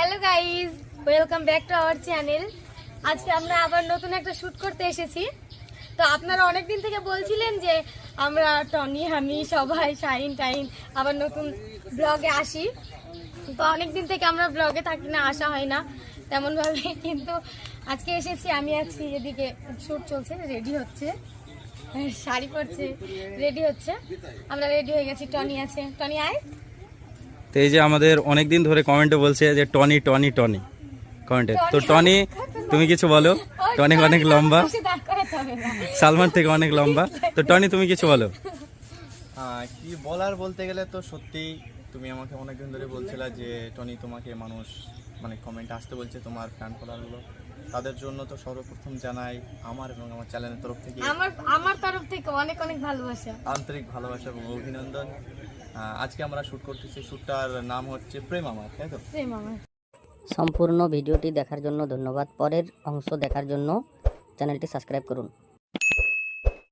Hello guys, welcome back to our channel. আজকে আমরা আবার নতুন একটা শ্যুট করতে এসেছি। তো আপনারা অনেক দিন থেকে বলছিলেন যে আমরা টনি, আমি সবাই শাইন টাইন আবার নতুন ব্লগে আসি। তো অনেক দিন থেকে আমরা ব্লগে থাকি না, আসা হয় না তেমনভাবে, কিন্তু আজকে এসেছি। আমি আছি এদিকে, শ্যুট চলছে, রেডি হচ্ছে, শাড়ি পরছে, রেডি হচ্ছে। আমরা রেডি হয়ে গেছি, টনি আছে, টনি আয়। তো এই যে আমাদের অনেক দিন ধরে কমেন্টে বলছে যে টনি টনি টনি কমেন্টে। তো টনি তুমি কিছু বলো। টনি অনেক লম্বা, সালমান থেকে অনেক লম্বা। তো টনি তুমি কিছু বলো। কি বলার বলতে গেলে তো সত্যি তুমি আমাকে অনেকদিন ধরে বলছিলা যে টনি তোমাকে মানুষ মানে কমেন্ট আসতে বলছে, তোমার ফ্যান ফলোয়ারগুলো, তাদের জন্য তো সর্বপ্রথম জানাই আমার এবং আমার চ্যানেলের তরফ থেকে আমার তরফ থেকে অনেক অনেক ভালোবাসা, আন্তরিক ভালোবাসা এবং অভিনন্দন। আজকে আমরা শ্যুট করতেছি, শ্যুটটার নাম হচ্ছে প্রেম আমার, তাই তো? প্রেম আমার। সম্পূর্ণ ভিডিওটি দেখার জন্য ধন্যবাদ। পরের অংশ দেখার জন্য চ্যানেলটি সাবস্ক্রাইব করুন।